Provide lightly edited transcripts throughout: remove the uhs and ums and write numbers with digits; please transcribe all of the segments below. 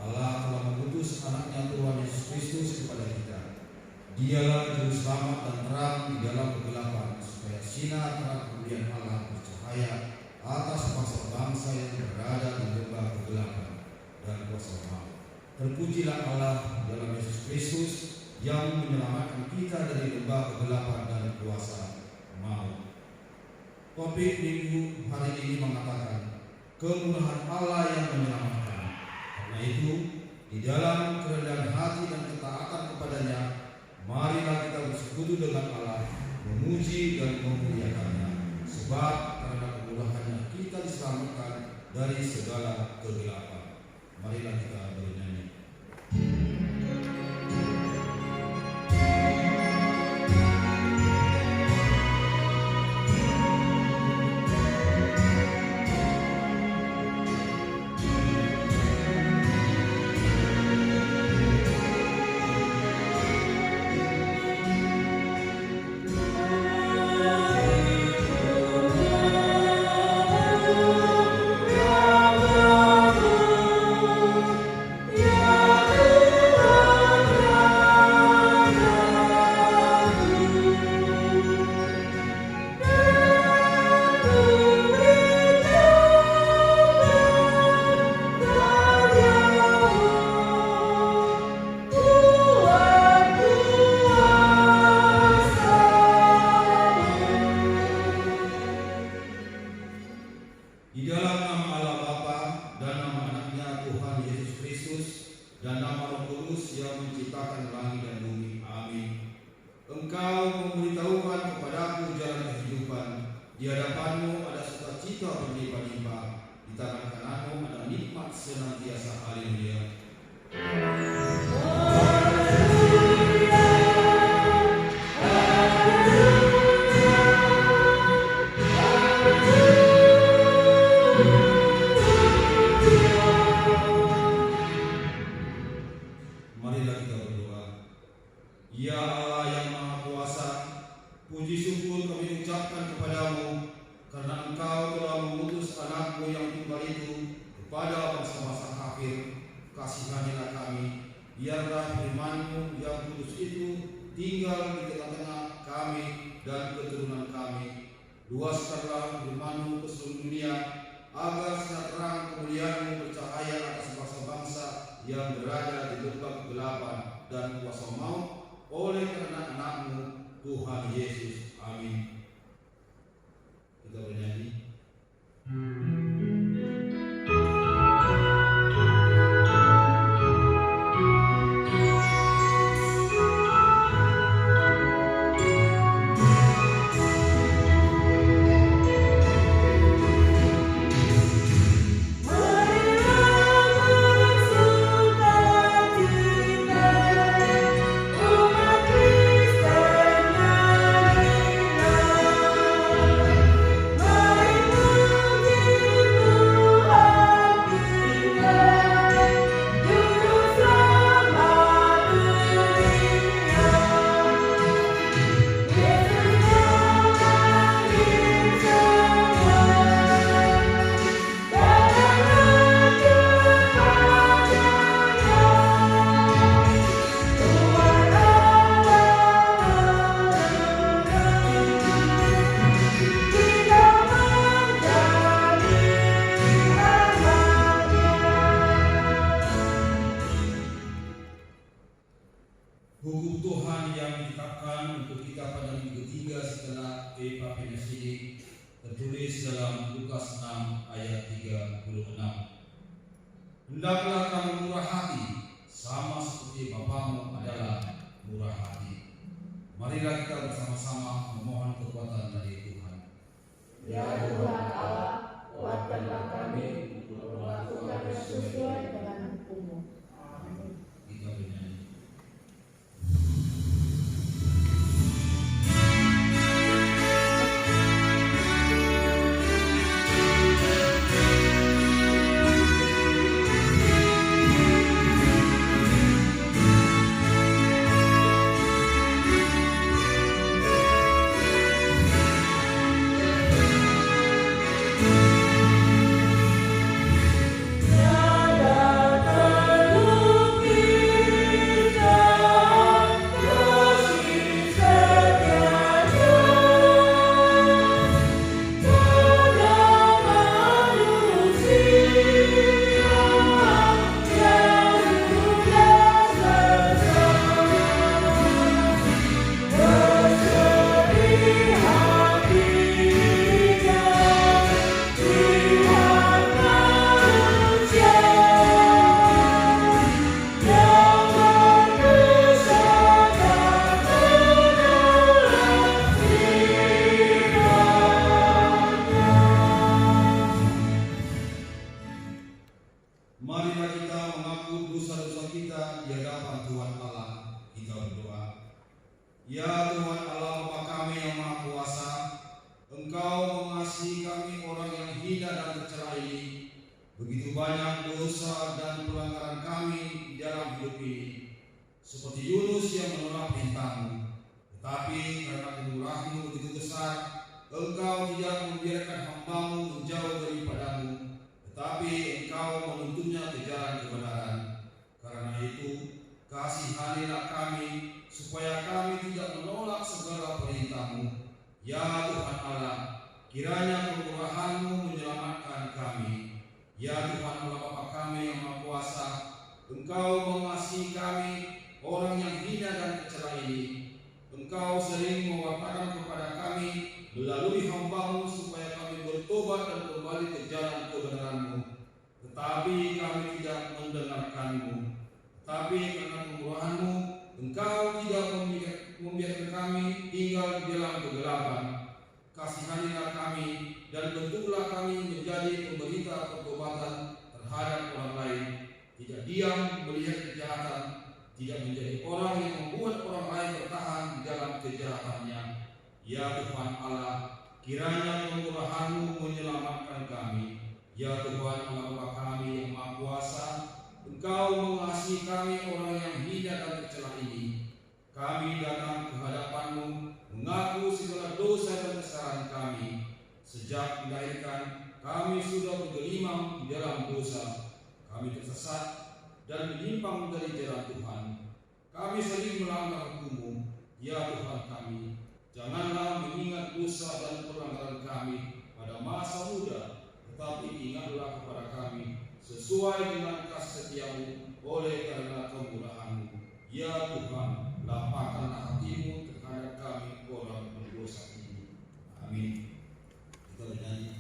Allah telah mengutus anaknya Tuhan Yesus Kristus kepada kita. Dialah juru selamat dan terang di dalam kegelapan, supaya sinar terang kemuliaan Allah bercahaya atas bangsa-bangsa yang berada di lembah kegelapan dan kuasa maut. Terpujilah Allah dalam Yesus Kristus yang menyelamatkan kita dari lembah kegelapan dan kuasa maut. Topik minggu hari ini mengatakan kemurahan Allah yang menyelamatkan. Karena itu, di dalam kerendahan hati dan ketaatan kepadanya, marilah kita bersekutu dengan Allah, memuji dan memuliakannya. Sebab karena kemurahannya kita diselamatkan dari segala kegelapan. Marilah kita bernyanyi. Di dalam nama Allah Bapa dan nama anaknya Tuhan Yesus Kristus dan nama Roh Kudus yang menciptakan langit dan bumi. Amin. Engkau memberitahukan kepadaku jalan kehidupan. Di hadapanmu ada sukacita berlimpah-limpah. Di tangan kananmu ada nikmat senantiasa. Haleluya. Marilah kita berdoa. Ya Allah yang Maha Kuasa, puji syukur kami ucapkan kepadamu karena Engkau telah mengutus anakmu yang tunggal itu kepada bangsa-bangsa kafir. Kasihanilah kami, biarlah firman-Mu yang kudus itu tinggal di tengah-tengah kami dan keturunan kami. Luaskanlah firman-Mu ke seluruh dunia, agar sinar terang kemuliaan-Mu bercahaya atas bangsa-bangsa yang berada di lembah kegelapan dan kuasa maut, oleh karena anak-Mu Tuhan Yesus. Amin. Kita bernyanyi. Hukum Tuhan yang ditetapkan untuk kita pada minggu ketiga setelah Epiphaniasi tertulis dalam Lukas 6 ayat 36. Hendaklah kamu murah hati, sama seperti Bapamu adalah murah hati. Marilah kita bersama-sama memohon kekuatan dari Tuhan. Ya Tuhan Allah, kuatkanlah kami untuk melakukan sesuai dengan hukum-Mu. Amin. Kita bernyanyi. Ya Marilah kita mengaku dosa-dosa kita di hadapan Tuhan Allah. Kita berdoa. Ya Tuhan Allah Bapa kami yang Maha Kuasa, Engkau mengasihi kami orang yang hina dan tercela ini. Begitu banyak dosa dan pelanggaran kami di dalam hidup ini, seperti Yunus yang menolak perintah-Mu. Tetapi karena kemurahan-Mu begitu besar, Engkau tidak membiarkan hamba-Mu menjauh daripada-Mu, tetapi Engkau menuntunnya ke jalan kebenaran. Karena itu, kasihanilah kami, supaya kami tidak menolak segala perintah-Mu. Ya Tuhan Allah, kiranya kemurahan-Mu menyelamatkan kami. Ya Tuhan Allah Bapa kami yang Maha Kuasa, Engkau mengasihi kami, orang yang hina dan tercela ini. Engkau sering mewatakan kepada kami melalui hamba-Mu supaya kami bertobat dan kembali ke jalan kebenaran-Mu. Tetapi kami tidak mendengarkan-Mu. Tetapi karena kemurahan-Mu, Engkau tidak membiarkan kami tinggal di dalam kegelapan. Kasihanilah kami dan bentuklah kami menjadi pemberita pertobatan terhadap orang lain. Tidak diam melihat kejahatan, tidak menjadi orang yang membuat orang lain bertahan di dalam kejahatannya. Ya Tuhan Allah, kiranya kemurahan-Mu menyelamatkan kami. Ya Tuhan Allah Bapa kami yang Maha Kuasa, Engkau mengasihi kami orang yang hina dan tercela ini. Kami datang ke hadapan-Mu mengaku segala dosa dan kesalahan kami. Sejak dilahirkan, kami sudah bergelimang di dalam dosa. Kami tersesat dan menyimpang dari jalan Tuhan. Kami sering melanggar hukum-Mu. Ya Tuhan kami, janganlah mengingat dosa dan pelanggaran kami pada masa muda, tetapi ingatlah kepada kami sesuai dengan kasih setia-Mu oleh karena kemurahan-Mu. Ya Tuhan, lapangkanlah hati-Mu terhadap kami orang berdosa ini. Amin. Kita bernyanyi.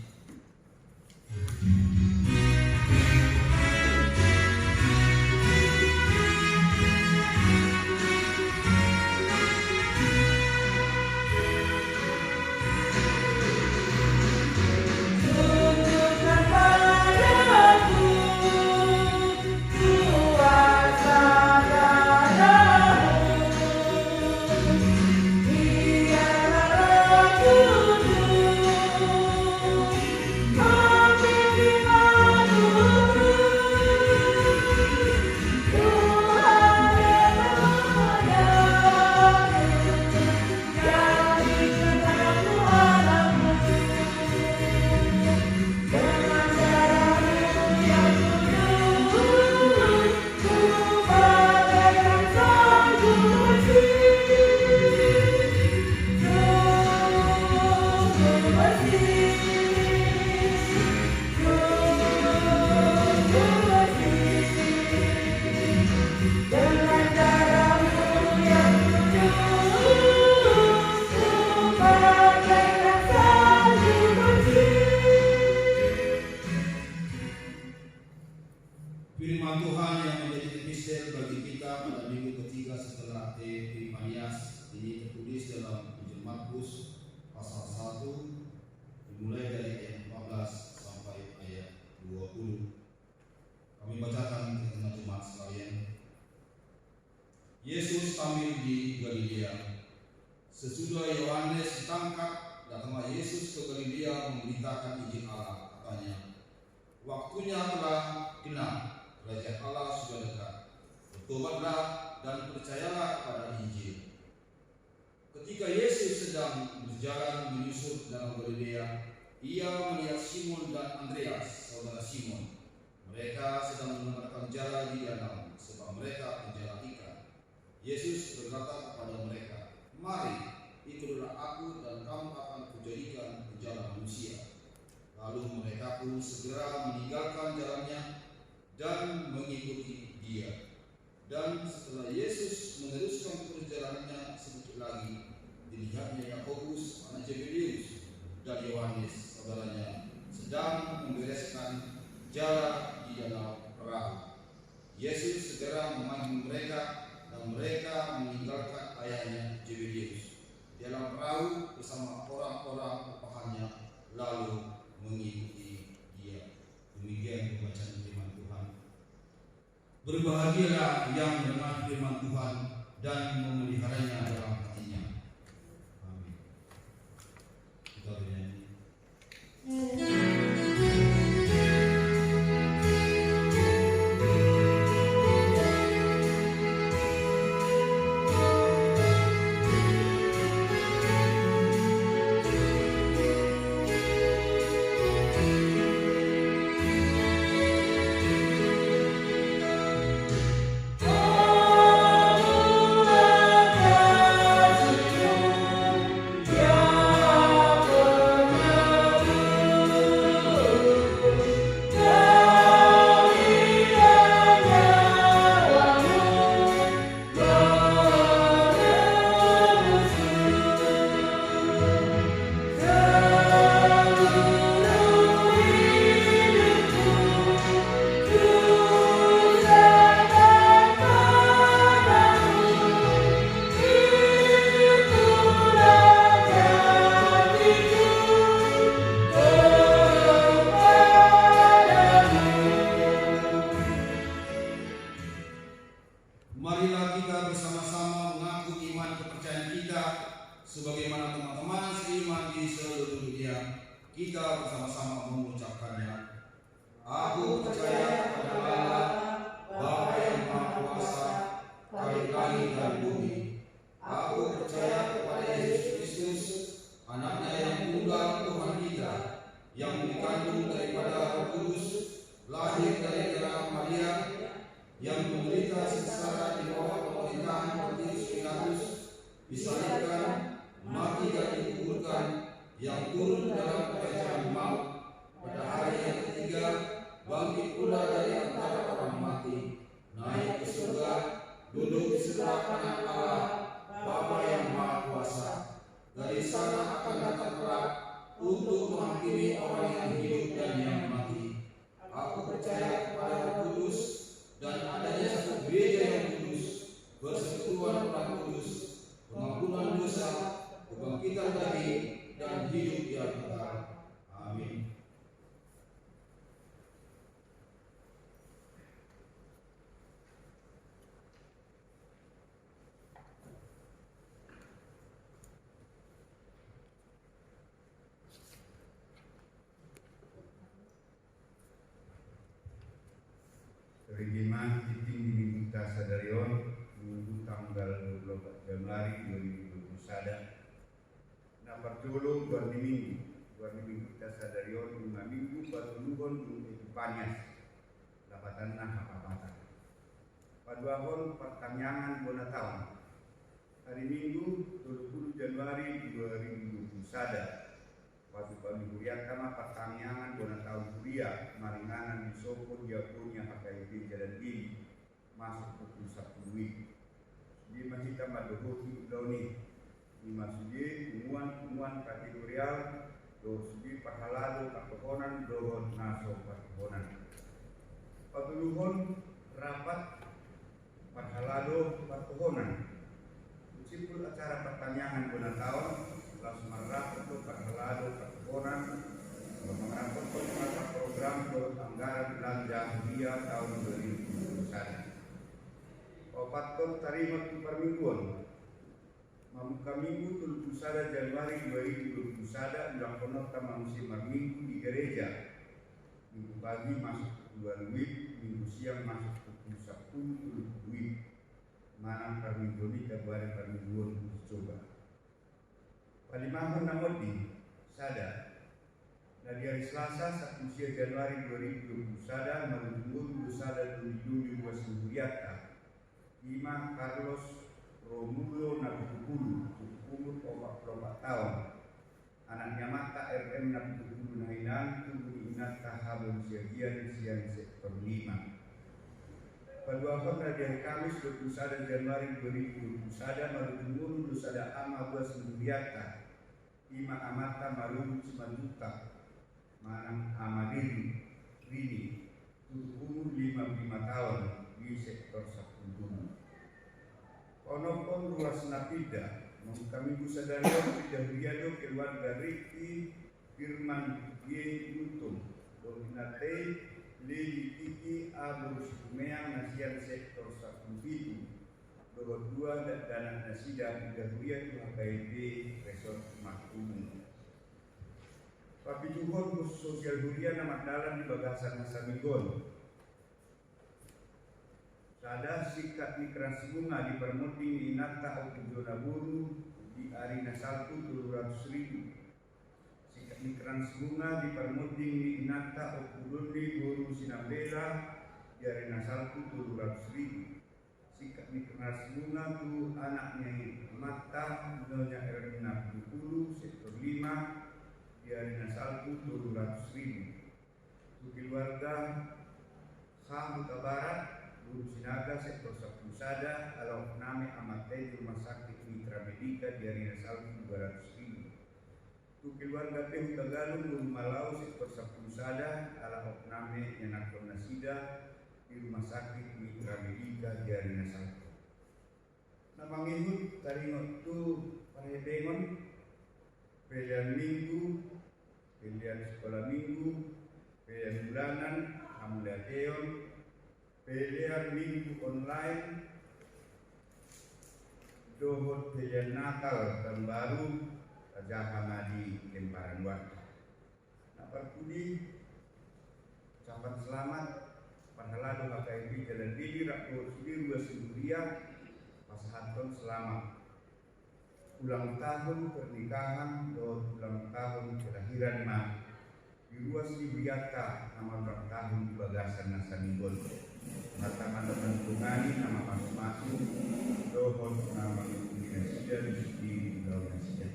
Firman Tuhan yang menjadi epistel bagi kita pada minggu ketiga setelah Epifanias ini tertulis dalam Injil Markus pasal 1 dimulai dari ayat 14 sampai ayat 20. Kami bacakan di tengah jemaat sekalian. Yesus tampil di Galilea. Sesudah Yohanes ditangkap, datanglah Yesus ke Galilea memberitakan Injil Allah. Katanya, waktunya telah genap. Kerajaan Allah sudah dekat. Bertobatlah dan percayalah pada Injil. Ketika Yesus sedang berjalan menyusur dalam Galilea, ia melihat Simon dan Andreas, saudara Simon. Mereka sedang menangkap jala di danau, sebab mereka penjala ikan. Yesus berkata kepada mereka, "Mari, ikutlah aku dan kamu akan kujadikan penjala manusia." Lalu mereka pun segera meninggalkan jalannya dan mengikuti Dia. Dan setelah Yesus meneruskan perjalanannya sedikit lagi, dilihatnya Yakobus anak Zebedeus dan Yohanes saudaranya sedang membereskan jala di dalam perahu. Yesus segera memanggil mereka dan mereka meninggalkan ayahnya Zebedeus di dalam perahu bersama orang-orang bawahannya lalu mengikuti Dia. Demikian pembacaan firman Tuhan. Berbahagialah yang mendengar firman Tuhan dan memeliharanya dalam hatinya. Amin. Kita bernyanyi. Marilah kita bersama-sama mengaku iman kepercayaan kita sebagaimana teman-teman seiman di seluruh dunia. Kita bersama-sama mengucapkannya. Aku percaya kepada Allah, Bapa yang Maha Kuasa, Khalid langit dan bumi. Aku percaya kepada Yesus Kristus, Anaknya yang tunggal Tuhan kita, yang dikandung daripada Roh Kudus, lahir dari darah Maria, yang menderita sengsara di bawah pemerintahan Pontius Pilatus, disalibkan, mati dan dikuburkan, yang turun dalam kerajaan maut, pada hari yang ketiga bangkit pula dari antara orang mati, naik ke surga, duduk di sebelah kanan Allah, Bapa yang Maha Kuasa. Dari sana akan datang kelak untuk menghakimi orang yang hidup dan yang mati. Aku percaya kepada Roh Kudus dan adanya satu gereja yang kudus, persekutuan orang kudus, pengampunan dosa, kebangkitan dari dan hidup yang kekal. Amin. Terima titing kita sadarion minggu tanggal 24 Januari 2021. Nah pertulu dua minggu kita sadarion 5 minggu patuluhon Epifanias dapatan apa-apa. Paduahon pertanyaan bona tahun. Hari Minggu 20 Januari 2021. Waktu kami kuliah kama pertanyaan bona tahun kuliah maringanan di Soko dia punya HKIP jalan ini masuk pukul 10 WIB. Di masih madohoti dauni di masjid umuan kategorial sudi pahalado pakohonan dohon naso pakohonan. Patuluhon rapat pahalado pakohonan. Meskipun acara pertanyaan bona tahun langsung merapat untuk pahalado pakohonan mengerapkan program anggaran belanja Dunia tahun 2021. Patut terima permingguan Mamuka Minggu 31 Januari 2021 dilaksanakan musim minggu di gereja. Minggu pagi masuk pukul 2 WIB, minggu siang masuk pukul 10 WIB. Manang perminggu ini kabar permingguan dicoba. Palimahan namodi sada. Nah di hari Selasa 1 Januari 2021 menunggu sada Juli Wasinguriata Ima Carlos Romulo Nabukulu umur 44 tahun. Anaknya mata RM Nabukulu Nainan tubuh inat tahabun siagian siang sektor 5. Pada hari Kamis 21 Januari 2021 menunggu sada Ama Wasinguriata Ima Amata Marum Semanduka Manang Amadiri Rini umur 55 tahun di sektor 10. Onopon ruas napida kami kusadario tidak biado keluarga Riki Firman Ye Untung Dominate Lili Aburusikumeang Nasian Sektor 1 Dua dan Nasida Gahuria HKIP Resort Makmum. Papi Tuhon khusus sosial huria nama dalam di bagasan Nasamigon. Sada sikat mikrasi bunga di permuting di Inata Okujona Buru di Arina Saltu 700.000. Sikat mikrasi bunga di permuting di Inata Okujoni Buru Sinambela di Arina Saltu 700.000. Sikat mikrasi bunga tu anaknya Mata Nyonya Erina Bukulu sektor 5 di Arina Saltu 700.000. Tu keluarga Ham Barat Guru Sinaga sektor 10 Sada Alau Name Amatai di Rumah Sakit Mitra Medika di Arina Saltu 200.000. Tu keluarga Tehu Tagalung Guru Malau sektor 10 Sada Alau Name Yanakon Nasida di Rumah Sakit Mitra Medika di Arina Saltu. Nama ngihut taringot tu panebengon pilihan minggu, pilihan sekolah minggu, pilihan bulanan, amuleateon, pilihan minggu online, dohot pilihan Natal tahun baru, Raja Hamadi Kemparan Warta. Napar kudi, ucapan selamat, panhalado HKIP Jalan Dili Rakor Sudi Rua Sinduriah, Pasahanton selamat. Ulang tahun pernikahan dan ulang tahun kelahiran Ma di Ruas Libiata nama ulang tahun di Bagasan Nasaningol. Mata-mata tentungani nama masing-masing dohon nama Nasida di dalam Nasida.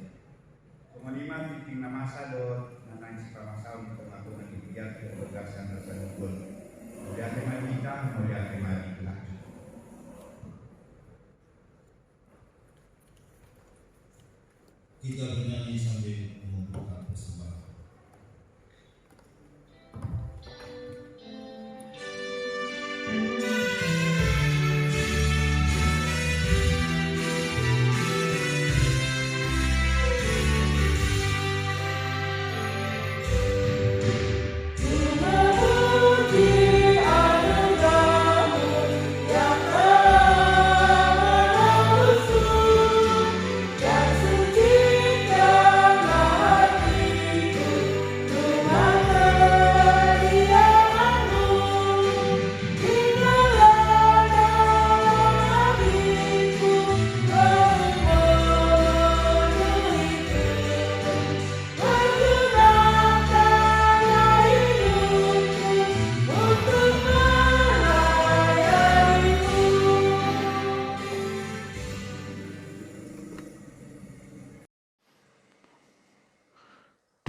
Kemalima titik nama sador nama isi pamasal untuk pengakuan Libiata di Bagasan Nasaningol. Melihat kita, melihat kita. Kita bernyanyi sambil mengumpulkan persembahan.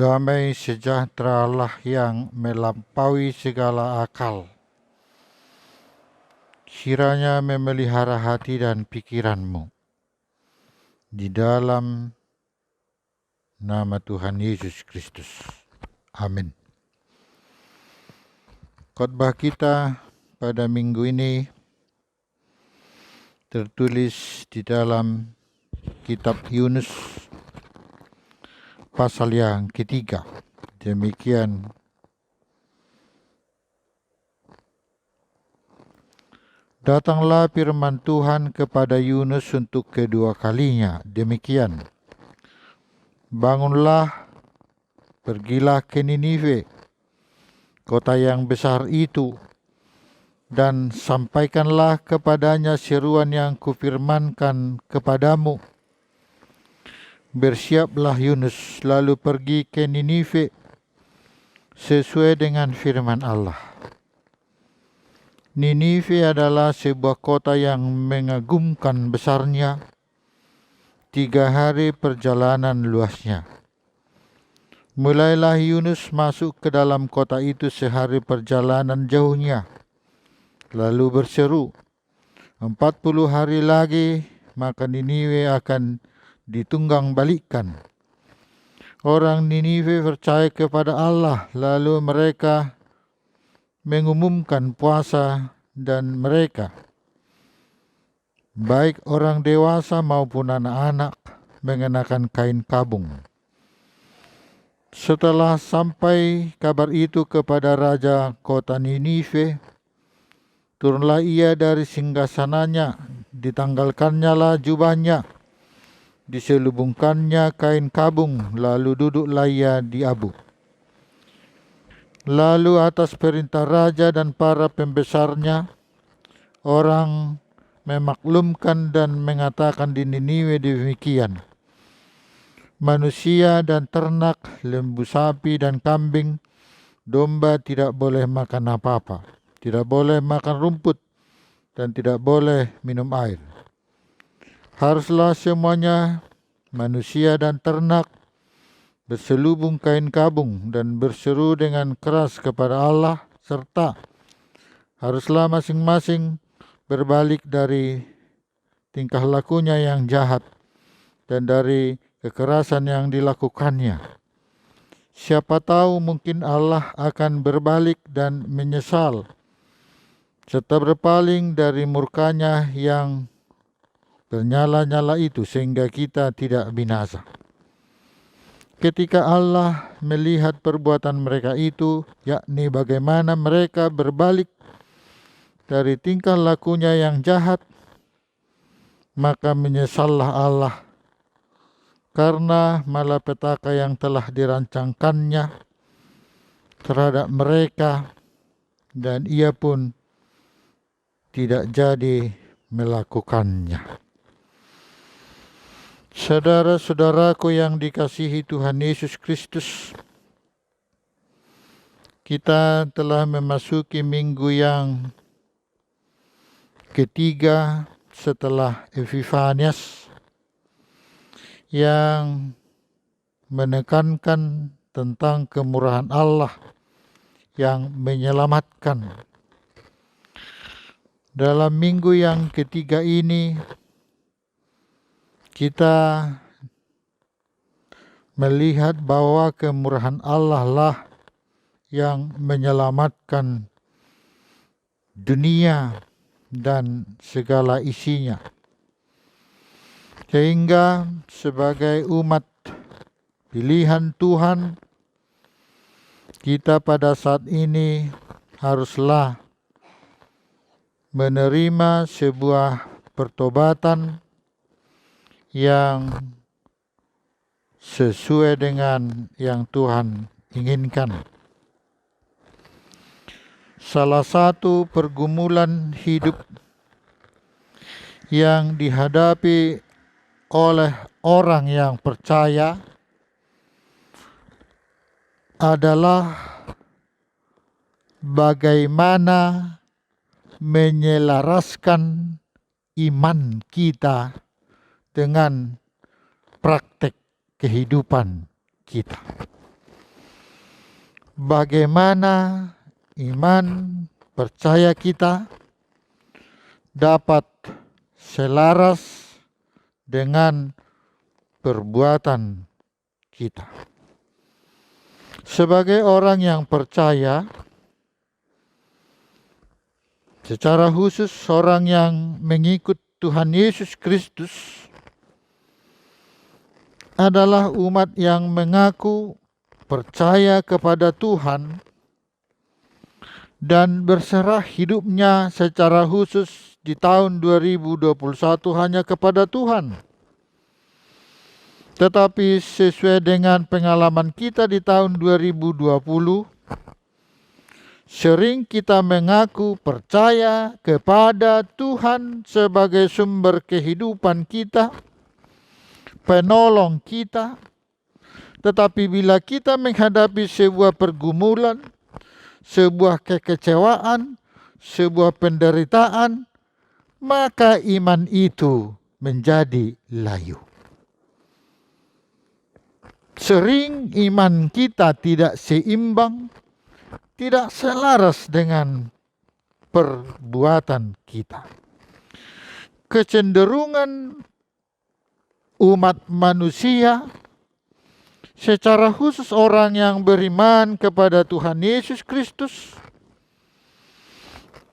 Damai sejahtera Allah yang melampaui segala akal, kiranya memelihara hati dan pikiranmu di dalam nama Tuhan Yesus Kristus. Amin. Khotbah kita pada minggu ini tertulis di dalam kitab Yunus pasal yang ketiga. Demikian. Datanglah firman Tuhan kepada Yunus untuk kedua kalinya. Demikian. Bangunlah, pergilah ke Ninive, kota yang besar itu, dan sampaikanlah kepadanya seruan yang kufirmankan kepadamu. Bersiaplah Yunus, lalu pergi ke Ninive sesuai dengan firman Allah. Ninive adalah sebuah kota yang mengagumkan besarnya, 3 hari perjalanan luasnya. Mulailah Yunus masuk ke dalam kota itu sehari perjalanan jauhnya, lalu berseru, 40 hari lagi maka Ninive akan ditunggang balikkan. Orang Ninive percaya kepada Allah, lalu mereka mengumumkan puasa dan mereka, baik orang dewasa maupun anak-anak, mengenakan kain kabung. Setelah sampai kabar itu kepada raja kota Ninive, turunlah ia dari singgasananya, ditanggalkannya lah jubahnya, diselubungkannya kain kabung, lalu duduklah ia di abu. Lalu atas perintah raja dan para pembesarnya, orang memaklumkan dan mengatakan di Niniwe demikian: manusia dan ternak, lembu sapi dan kambing, domba tidak boleh makan apa-apa, tidak boleh makan rumput, dan tidak boleh minum air. Haruslah semuanya, manusia dan ternak, berselubung kain kabung dan berseru dengan keras kepada Allah, serta haruslah masing-masing berbalik dari tingkah lakunya yang jahat dan dari kekerasan yang dilakukannya. Siapa tahu mungkin Allah akan berbalik dan menyesal serta berpaling dari murkanya yang bernyala-nyala itu sehingga kita tidak binasa. Ketika Allah melihat perbuatan mereka itu, yakni bagaimana mereka berbalik dari tingkah lakunya yang jahat, maka menyesallah Allah karena malapetaka yang telah dirancangkannya terhadap mereka, dan ia pun tidak jadi melakukannya. Saudara-saudaraku yang dikasihi Tuhan Yesus Kristus, kita telah memasuki minggu yang ketiga setelah Epifanias, yang menekankan tentang kemurahan Allah yang menyelamatkan. Dalam minggu yang ketiga ini, kita melihat bahwa kemurahan Allah lah yang menyelamatkan dunia dan segala isinya. Sehingga sebagai umat pilihan Tuhan, kita pada saat ini haruslah menerima sebuah pertobatan yang sesuai dengan yang Tuhan inginkan. Salah satu pergumulan hidup yang dihadapi oleh orang yang percaya adalah bagaimana menyelaraskan iman kita dengan praktek kehidupan kita. Bagaimana iman percaya kita dapat selaras dengan perbuatan kita. Sebagai orang yang percaya, secara khusus orang yang mengikut Tuhan Yesus Kristus, adalah umat yang mengaku percaya kepada Tuhan dan berserah hidupnya secara khusus di tahun 2021 hanya kepada Tuhan. Tetapi sesuai dengan pengalaman kita di tahun 2020, sering kita mengaku percaya kepada Tuhan sebagai sumber kehidupan kita, penolong kita. Tetapi bila kita menghadapi sebuah pergumulan, sebuah kekecewaan, sebuah penderitaan, maka iman itu menjadi layu. Sering iman kita tidak seimbang, tidak selaras dengan perbuatan kita. Kecenderungan umat manusia, secara khusus orang yang beriman kepada Tuhan Yesus Kristus,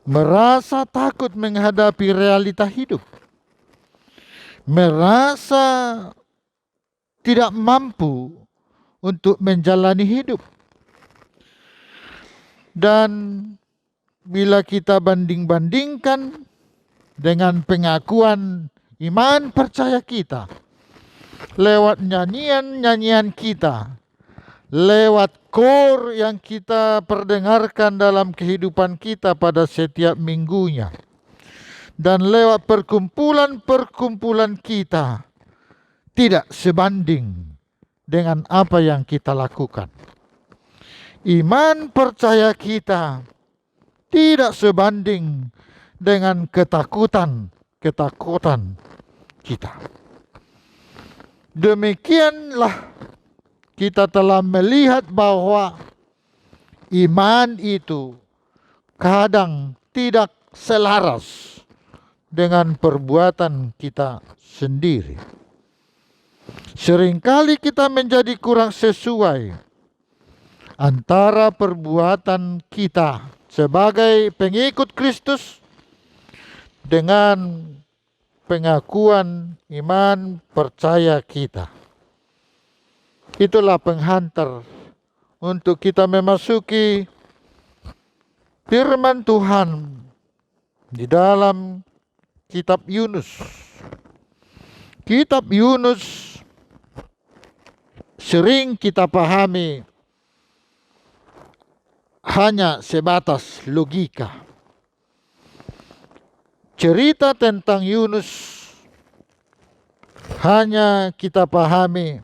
merasa takut menghadapi realita hidup, merasa tidak mampu untuk menjalani hidup. Dan bila kita banding-bandingkan dengan pengakuan iman percaya kita lewat nyanyian-nyanyian kita, lewat kor yang kita perdengarkan dalam kehidupan kita pada setiap minggunya, dan lewat perkumpulan-perkumpulan kita, tidak sebanding dengan apa yang kita lakukan. Iman percaya kita tidak sebanding dengan ketakutan kita. Demikianlah kita telah melihat bahwa iman itu kadang tidak selaras dengan perbuatan kita sendiri. Seringkali kita menjadi kurang sesuai antara perbuatan kita sebagai pengikut Kristus dengan pengakuan iman percaya kita. Itulah penghantar untuk kita memasuki firman Tuhan di dalam kitab Yunus. Kitab Yunus sering kita pahami hanya sebatas logika. Cerita tentang Yunus hanya kita pahami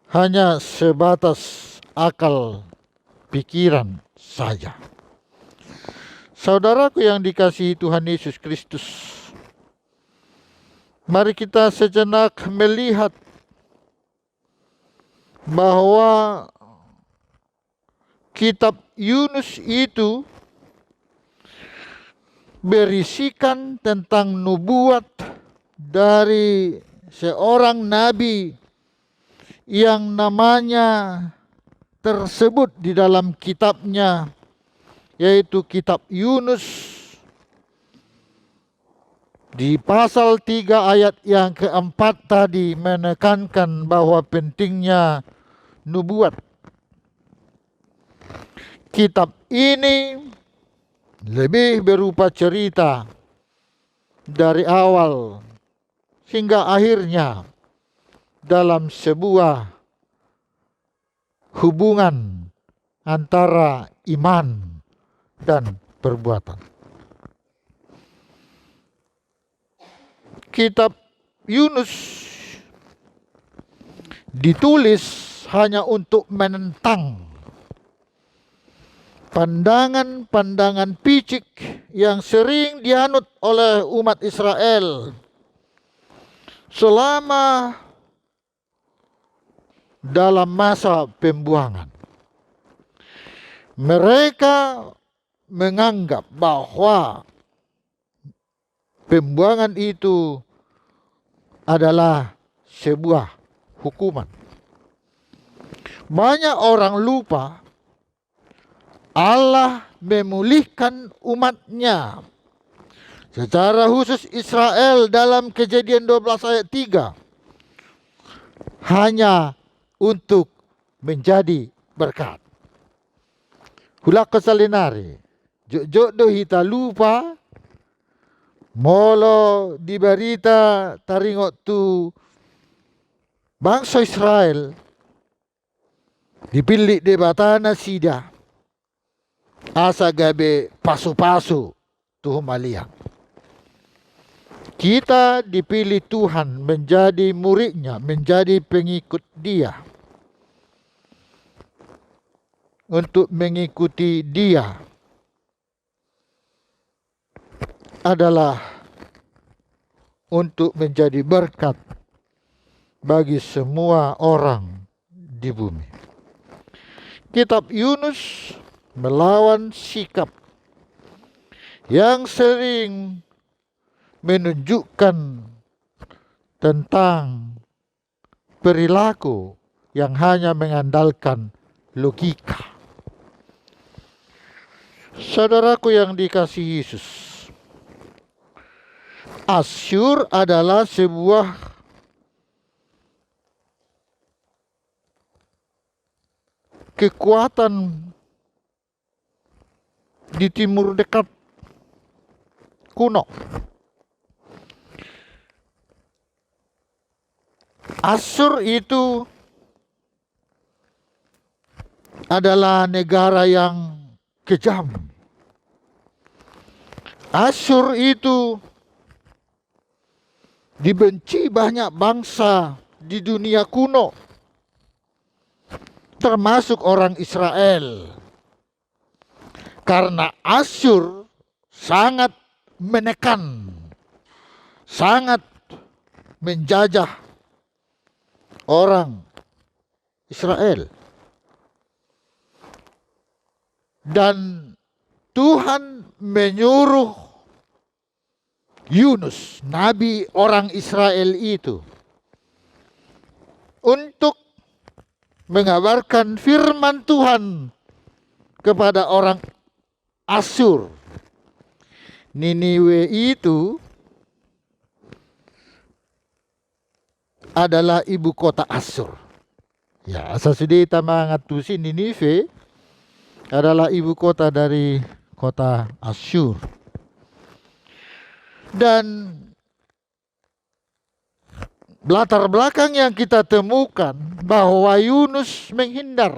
hanya sebatas akal pikiran saja. Saudaraku yang dikasihi Tuhan Yesus Kristus, mari kita sejenak melihat bahwa kitab Yunus itu berisikan tentang nubuat dari seorang nabi yang namanya tersebut di dalam kitabnya, yaitu kitab Yunus. Di pasal 3 ayat yang keempat tadi menekankan bahwa pentingnya nubuat. Kitab ini lebih berupa cerita dari awal hingga akhirnya dalam sebuah hubungan antara iman dan perbuatan. Kitab Yunus ditulis hanya untuk menentang pandangan-pandangan picik yang sering dianut oleh umat Israel selama dalam masa pembuangan. Mereka menganggap bahwa pembuangan itu adalah sebuah hukuman. Banyak orang lupa Allah memulihkan umatnya, secara khusus Israel dalam Kejadian 12 ayat 3, hanya untuk menjadi berkat. Hulak kesalinari, jodoh hita lupa, molo di berita taringot tu bangsa Israel dipilih di batana sida asa gabe pasu-pasu tuh malia. Kita dipilih Tuhan menjadi muridnya, menjadi pengikut Dia, untuk mengikuti Dia adalah untuk menjadi berkat bagi semua orang di bumi. Kitab Yunus melawan sikap yang sering menunjukkan tentang perilaku yang hanya mengandalkan logika. Saudaraku yang dikasihi Yesus, Asyur adalah sebuah kekuatan di timur dekat kuno. Asyur itu adalah negara yang kejam. Asyur itu dibenci banyak bangsa di dunia kuno, termasuk orang Israel. Karena Asyur sangat menekan, sangat menjajah orang Israel. Dan Tuhan menyuruh Yunus, nabi orang Israel itu, untuk mengabarkan firman Tuhan kepada orang Asyur. Niniwe itu adalah ibu kota Asyur. Ya, sasudita mangatusi Ninive adalah ibu kota dari kota Asyur. Dan latar belakang yang kita temukan bahwa Yunus menghindar.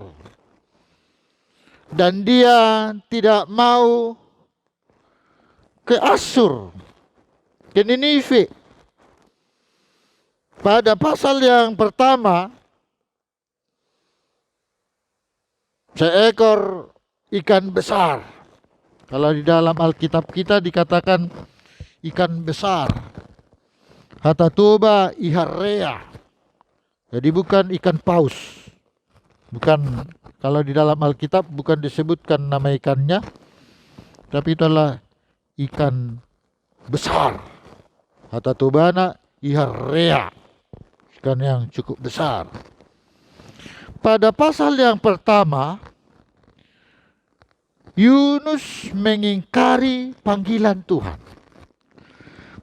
Dan dia tidak mau ke Asyur, ke Ninive. Pada pasal yang pertama, seekor ikan besar. Kalau di dalam Alkitab kita dikatakan ikan besar. Hatatuba iharrea. Jadi bukan ikan paus. Bukan, kalau di dalam Alkitab bukan disebutkan nama ikannya, tapi itulah ikan besar. Hatatubana iharrea. Ikan yang cukup besar. Pada pasal yang pertama, Yunus mengingkari panggilan Tuhan.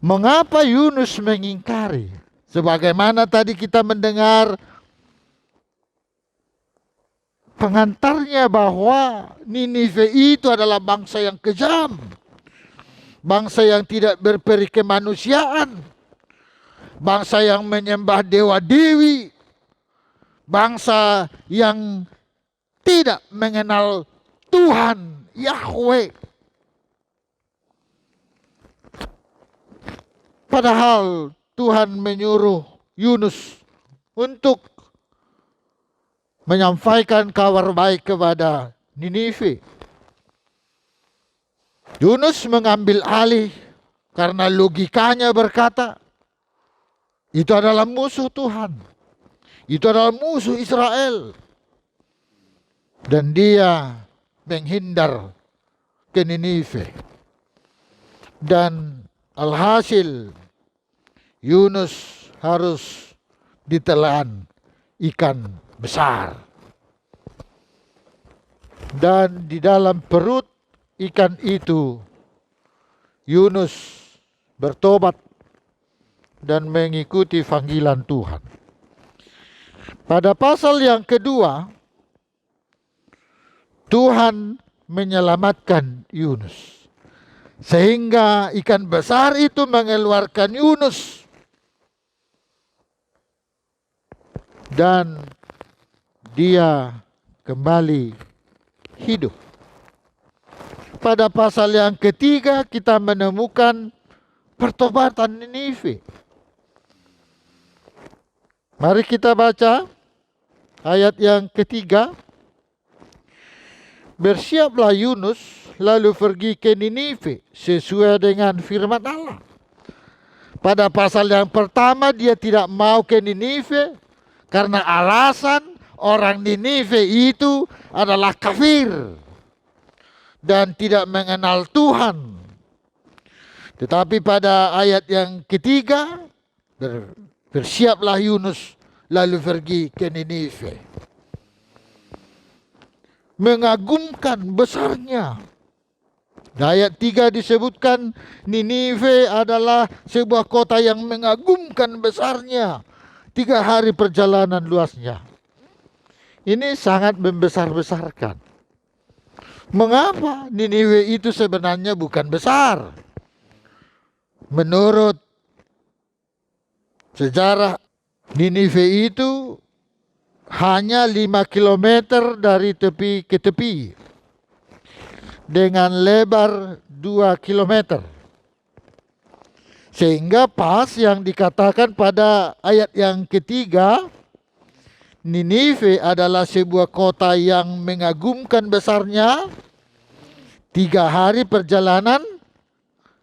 Mengapa Yunus mengingkari? Sebagaimana tadi kita mendengar pengantarnya bahwa Ninive itu adalah bangsa yang kejam, bangsa yang tidak berperi kemanusiaan, bangsa yang menyembah dewa-dewi, bangsa yang tidak mengenal Tuhan Yahweh. Padahal Tuhan menyuruh Yunus untuk menyampaikan kabar baik kepada Ninive. Yunus mengambil alih karena logikanya berkata, itu adalah musuh Tuhan. Itu adalah musuh Israel. Dan dia menghindar ke Ninive. Dan alhasil Yunus harus ditelan ikan besar. Dan di dalam perut ikan itu Yunus bertobat dan mengikuti panggilan Tuhan. Pada pasal yang kedua, Tuhan menyelamatkan Yunus. Sehingga ikan besar itu mengeluarkan Yunus. Dan dia kembali hidup. Pada pasal yang ketiga kita menemukan pertobatan Ninive. Mari kita baca ayat yang ketiga. Bersiaplah Yunus lalu pergi ke Ninive sesuai dengan firman Allah. Pada pasal yang pertama dia tidak mau ke Ninive karena alasan orang Ninive itu adalah kafir dan tidak mengenal Tuhan. Tetapi pada ayat yang ketiga, bersiaplah Yunus lalu pergi ke Ninive. Mengagumkan besarnya. Di ayat 3 disebutkan Ninive adalah sebuah kota yang mengagumkan besarnya. 3 hari perjalanan luasnya. Ini sangat membesar-besarkan. Mengapa Niniwe itu sebenarnya bukan besar? Menurut sejarah, Niniwe itu hanya 5 kilometer dari tepi ke tepi dengan lebar 2 kilometer. Sehingga pas yang dikatakan pada ayat yang ketiga, Ninive adalah sebuah kota yang mengagumkan besarnya, 3 hari perjalanan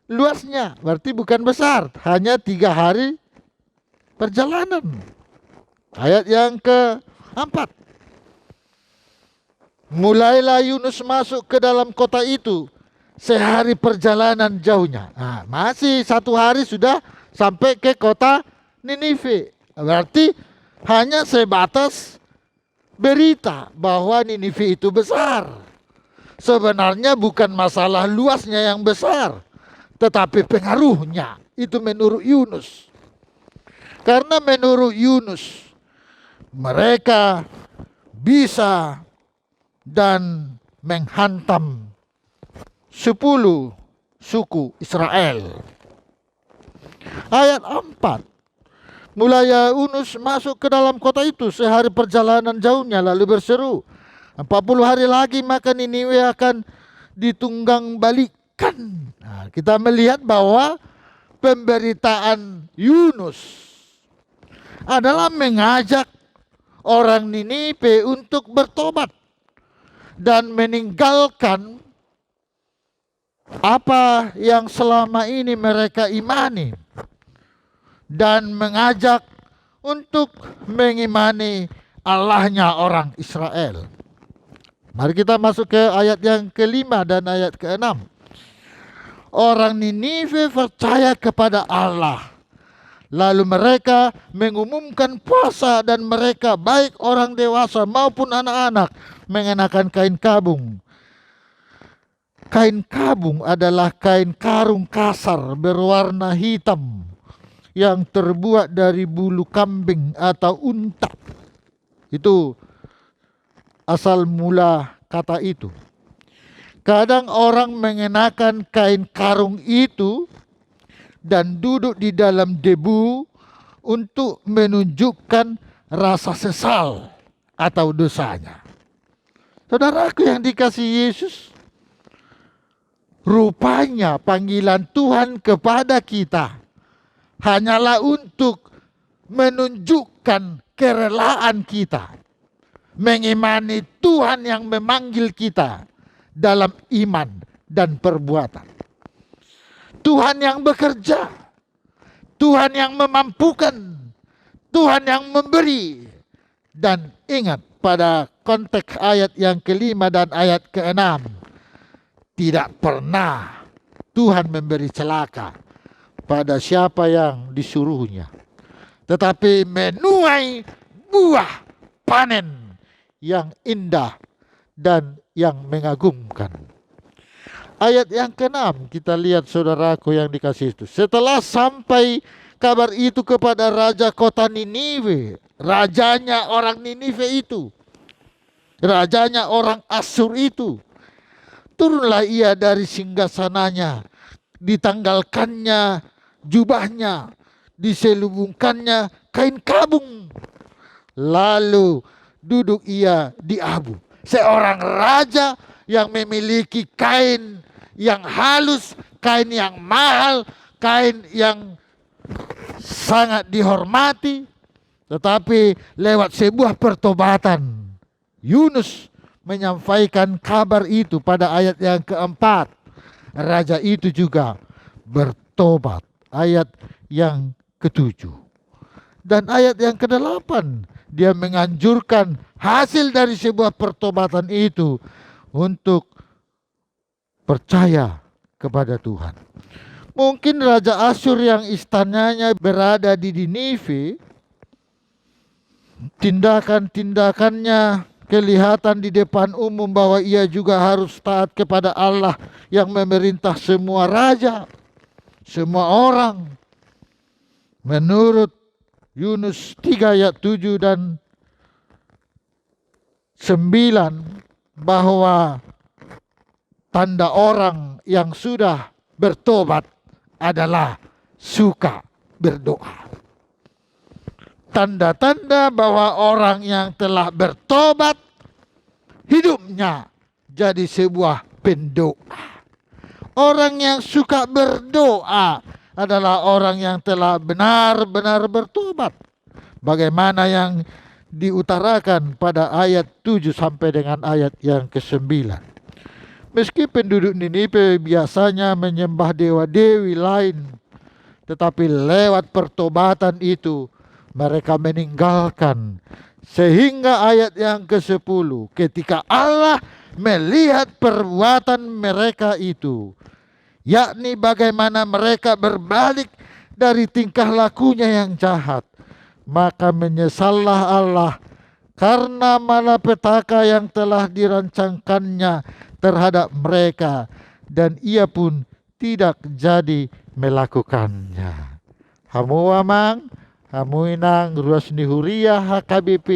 luasnya. Berarti bukan besar, hanya 3 hari perjalanan. Ayat yang keempat. Mulailah Yunus masuk ke dalam kota itu, sehari perjalanan jauhnya. Nah, masih 1 hari sudah sampai ke kota Ninive. Berarti hanya sebatas berita bahwa Ninive itu besar. Sebenarnya bukan masalah luasnya yang besar, tetapi pengaruhnya. Itu menurut Yunus. Karena menurut Yunus, mereka bisa dan menghantam 10 suku Israel. Ayat 4. Mulai Yunus masuk ke dalam kota itu, sehari perjalanan jauhnya, lalu berseru, 40 hari lagi maka Niniwe akan ditunggang balikan. Nah, kita melihat bahwa pemberitaan Yunus adalah mengajak orang Niniwe untuk bertobat dan meninggalkan apa yang selama ini mereka imani, dan mengajak untuk mengimani Allahnya orang Israel. Mari kita masuk ke ayat yang kelima dan ayat keenam. Orang Ninive percaya kepada Allah, lalu mereka mengumumkan puasa, dan mereka baik orang dewasa maupun anak-anak mengenakan kain kabung. Kain kabung adalah kain karung kasar berwarna hitam yang terbuat dari bulu kambing atau unta. Itu asal mula kata itu. Kadang orang mengenakan kain karung itu dan duduk di dalam debu untuk menunjukkan rasa sesal atau dosanya. Saudaraku yang dikasihi Yesus, rupanya panggilan Tuhan kepada kita hanyalah untuk menunjukkan kerelaan kita mengimani Tuhan yang memanggil kita dalam iman dan perbuatan. Tuhan yang bekerja, Tuhan yang memampukan, Tuhan yang memberi. Dan ingat pada konteks ayat yang kelima dan ayat keenam, tidak pernah Tuhan memberi celaka pada siapa yang disuruhnya, tetapi menuai buah panen yang indah dan yang mengagumkan. Ayat yang ke-6 kita lihat, saudaraku yang dikasihi itu. Setelah sampai kabar itu kepada raja kota Niniwe, rajanya orang Niniwe itu, rajanya orang Asyur itu, turunlah ia dari singgasananya, ditanggalkannya jubahnya, diselubungkannya kain kabung, lalu duduk ia di abu. Seorang raja yang memiliki kain yang halus, kain yang mahal, kain yang sangat dihormati, tetapi lewat sebuah pertobatan, Yunus menyampaikan kabar itu pada ayat yang keempat. Raja itu juga bertobat. Ayat yang ke-7. Dan ayat yang ke-8, dia menganjurkan hasil dari sebuah pertobatan itu untuk percaya kepada Tuhan. Mungkin Raja Asyur yang istananya berada di Ninive, tindakan-tindakannya kelihatan di depan umum bahwa ia juga harus taat kepada Allah yang memerintah semua raja, semua orang. Menurut Yunus 3 ayat 7 dan 9 bahwa tanda orang yang sudah bertobat adalah suka berdoa. Tanda-tanda bahwa orang yang telah bertobat hidupnya jadi sebuah pendoa. Orang yang suka berdoa adalah orang yang telah benar-benar bertobat. Bagaimana yang diutarakan pada ayat 7 sampai dengan ayat yang ke-9. Meski penduduk Niniwe biasanya menyembah dewa-dewi lain, tetapi lewat pertobatan itu mereka meninggalkan. Sehingga ayat yang ke-10, ketika Allah melihat perbuatan mereka itu, yakni bagaimana mereka berbalik dari tingkah lakunya yang jahat, maka menyesallah Allah karena malapetaka yang telah dirancangkannya terhadap mereka, dan ia pun tidak jadi melakukannya. Hamu amang, hamu inang ruas nihuria HKBP.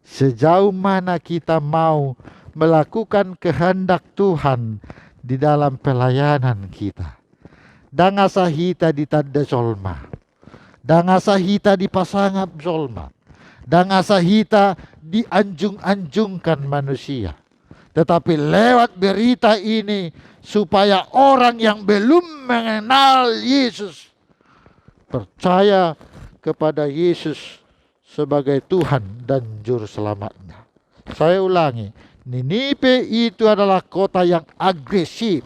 Sejauh mana kita mau melakukan kehendak Tuhan di dalam pelayanan kita. Dangasahita di tanda solma. Dangasahita di pasangap solma. Dangasahita dianjung-anjungkan manusia. Tetapi lewat berita ini supaya orang yang belum mengenal Yesus percaya kepada Yesus sebagai Tuhan dan Juru Selamatnya. Saya ulangi, Niniwe itu adalah kota yang agresif.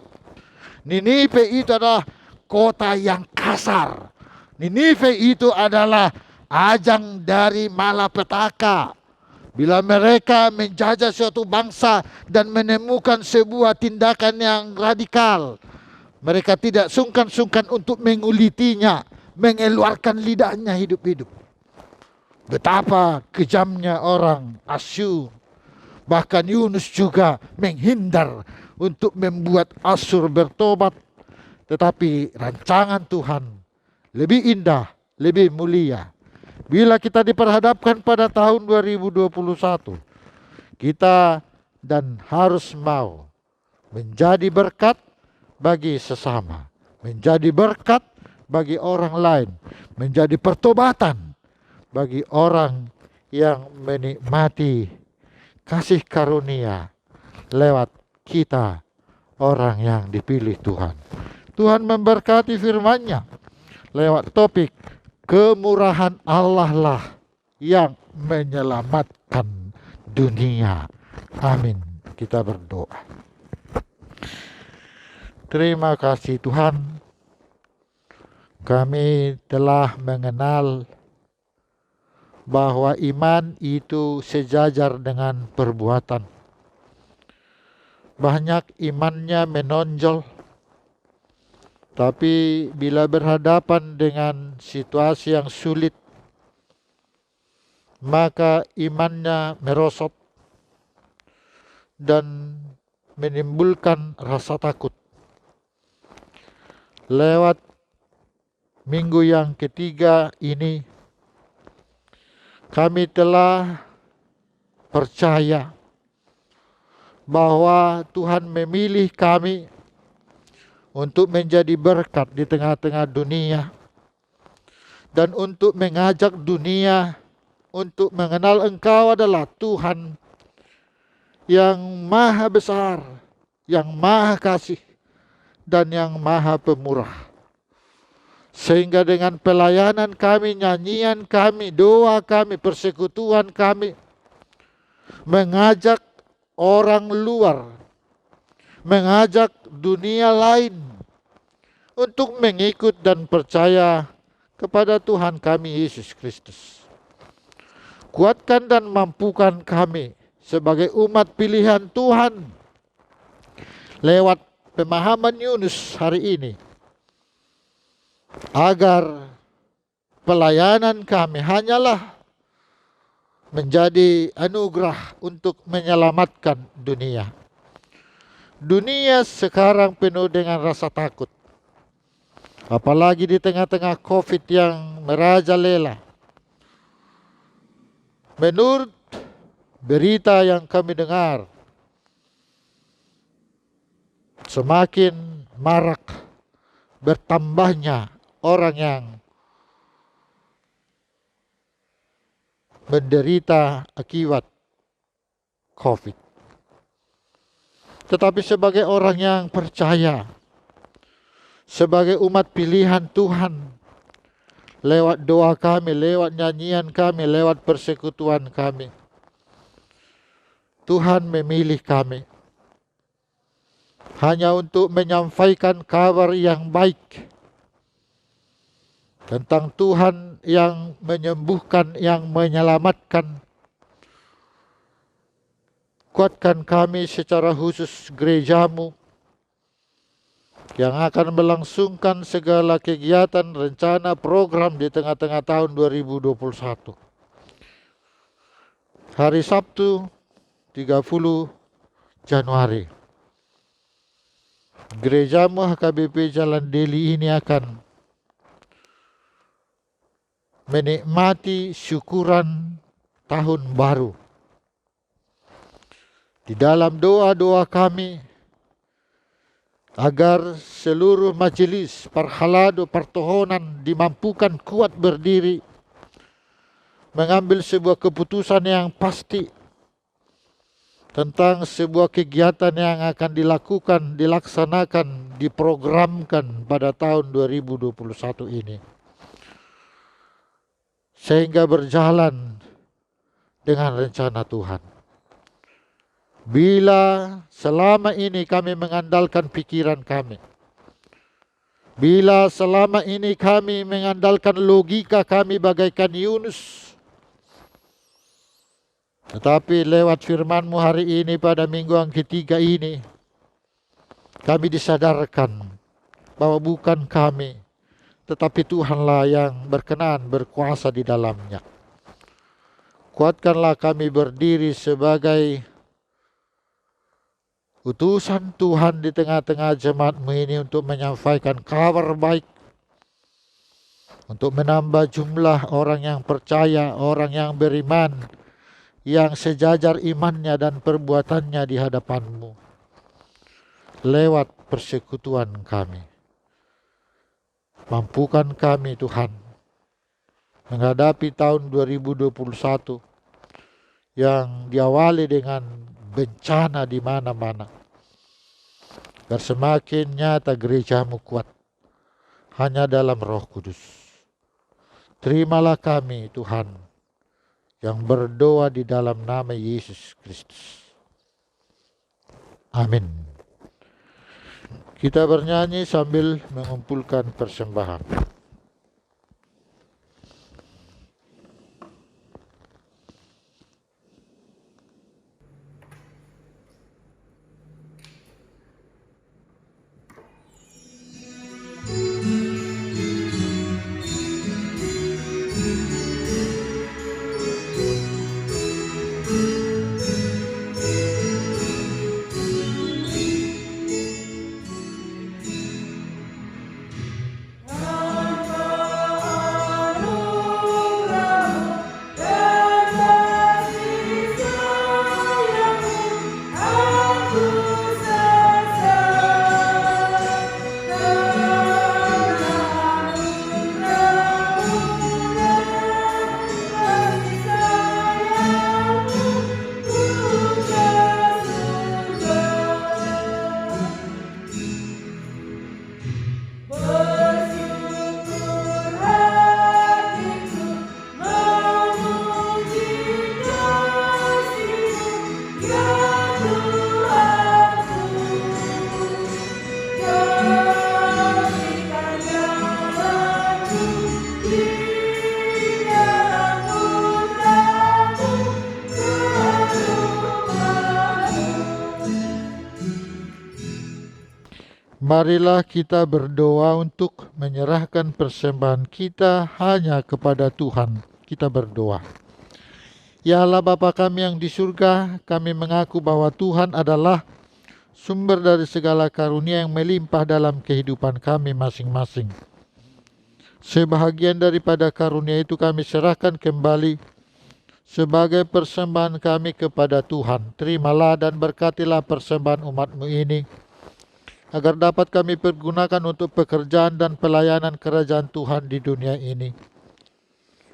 Niniwe itu adalah kota yang kasar. Niniwe itu adalah ajang dari malapetaka. Bila mereka menjajah suatu bangsa dan menemukan sebuah tindakan yang radikal, mereka tidak sungkan-sungkan untuk mengulitinya, mengeluarkan lidahnya hidup-hidup. Betapa kejamnya orang Asyur. Bahkan Yunus juga menghindar untuk membuat Asyur bertobat. Tetapi rancangan Tuhan lebih indah, lebih mulia. Bila kita diperhadapkan pada tahun 2021, kita dan harus mau menjadi berkat bagi sesama, menjadi berkat bagi orang lain, menjadi pertobatan bagi orang yang menikmati kasih karunia lewat kita, orang yang dipilih Tuhan. Tuhan memberkati firman-Nya lewat topik kemurahan Allah lah yang menyelamatkan dunia. Amin. Kita berdoa. Terima kasih Tuhan. Kami telah mengenal bahwa iman itu sejajar dengan perbuatan. Banyak imannya menonjol, tapi bila berhadapan dengan situasi yang sulit, maka imannya merosot dan menimbulkan rasa takut. Lewat minggu yang ketiga ini, kami telah percaya bahwa Tuhan memilih kami untuk menjadi berkat di tengah-tengah dunia, dan untuk mengajak dunia untuk mengenal Engkau adalah Tuhan yang maha besar, yang maha kasih, dan yang maha pemurah. Sehingga dengan pelayanan kami, nyanyian kami, doa kami, persekutuan kami, mengajak orang luar, mengajak dunia lain untuk mengikut dan percaya kepada Tuhan kami Yesus Kristus. Kuatkan dan mampukan kami sebagai umat pilihan Tuhan lewat pemahaman Yunus hari ini, agar pelayanan kami hanyalah menjadi anugerah untuk menyelamatkan dunia. Dunia sekarang penuh dengan rasa takut, apalagi di tengah-tengah COVID yang merajalela. Menurut berita yang kami dengar semakin marak bertambahnya orang yang menderita akibat COVID. Tetapi sebagai orang yang percaya, sebagai umat pilihan Tuhan, lewat doa kami, lewat nyanyian kami, lewat persekutuan kami, Tuhan memilih kami hanya untuk menyampaikan kabar yang baik tentang Tuhan yang menyembuhkan, yang menyelamatkan. Kuatkan kami secara khusus gerejamu yang akan melangsungkan segala kegiatan, rencana, program di tengah-tengah tahun 2021. Hari Sabtu 30 Januari, gerejamu HKBP Jalan Deli ini akan menikmati syukuran tahun baru. Di dalam doa-doa kami, agar seluruh majelis parhalado pertohonan dimampukan kuat berdiri, mengambil sebuah keputusan yang pasti tentang sebuah kegiatan yang akan dilaksanakan, diprogramkan pada tahun 2021 ini. Sehingga berjalan dengan rencana Tuhan. Bila selama ini kami mengandalkan pikiran kami, bila selama ini kami mengandalkan logika kami bagaikan Yunus, tetapi lewat firman-Mu hari ini pada minggu yang ketiga ini, kami disadarkan bahwa bukan kami, tetapi Tuhanlah yang berkenan berkuasa di dalamnya. Kuatkanlah kami berdiri sebagai utusan Tuhan di tengah-tengah jemaat-Mu ini untuk menyampaikan kabar baik, untuk menambah jumlah orang yang percaya, orang yang beriman, yang sejajar imannya dan perbuatannya di hadapan-Mu lewat persekutuan kami. Mampukan kami Tuhan menghadapi tahun 2021 yang diawali dengan bencana di mana-mana. Agar semakin nyata gereja-Mu kuat hanya dalam Roh Kudus. Terimalah kami Tuhan yang berdoa di dalam nama Yesus Kristus. Amin. Kita bernyanyi sambil mengumpulkan persembahan. Marilah kita berdoa untuk menyerahkan persembahan kita hanya kepada Tuhan. Kita berdoa. Ya Allah Bapa kami yang di surga, kami mengaku bahwa Tuhan adalah sumber dari segala karunia yang melimpah dalam kehidupan kami masing-masing. Sebahagian daripada karunia itu kami serahkan kembali sebagai persembahan kami kepada Tuhan. Terimalah dan berkatilah persembahan umat-Mu ini, agar dapat kami pergunakan untuk pekerjaan dan pelayanan kerajaan Tuhan di dunia ini.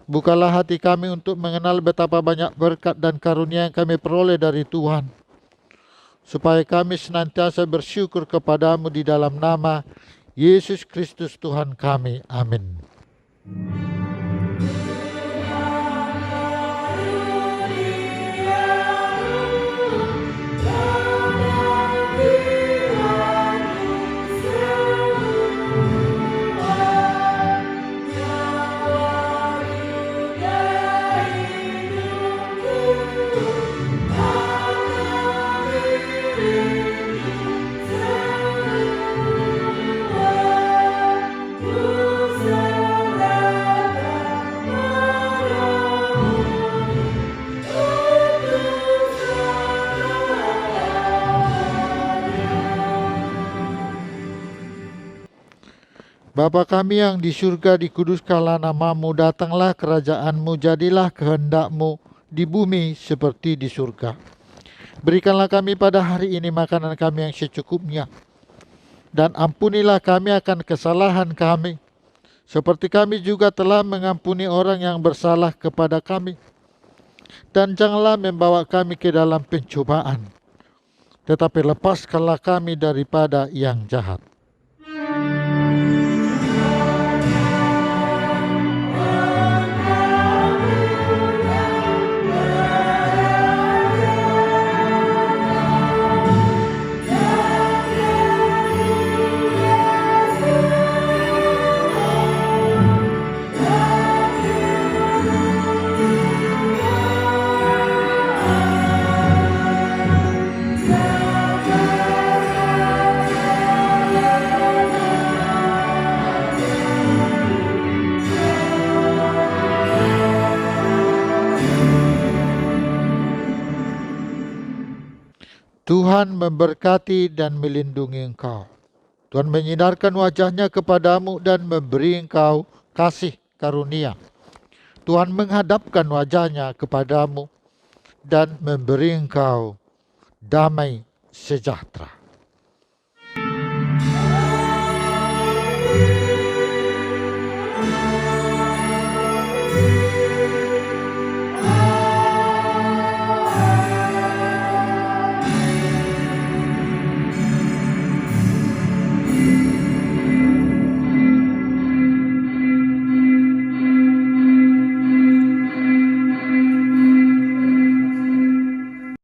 Bukalah hati kami untuk mengenal betapa banyak berkat dan karunia yang kami peroleh dari Tuhan, supaya kami senantiasa bersyukur kepadamu di dalam nama Yesus Kristus Tuhan kami. Amin. Bapa kami yang di surga, dikuduskanlah nama-Mu, datanglah kerajaan-Mu, jadilah kehendak-Mu di bumi seperti di surga. Berikanlah kami pada hari ini makanan kami yang secukupnya, dan ampunilah kami akan kesalahan kami, seperti kami juga telah mengampuni orang yang bersalah kepada kami. Dan janganlah membawa kami ke dalam pencobaan, tetapi lepaskanlah kami daripada yang jahat. Tuhan memberkati dan melindungi engkau. Tuhan menyinarkan wajahnya kepadamu dan memberi engkau kasih karunia. Tuhan menghadapkan wajahnya kepadamu dan memberi engkau damai sejahtera.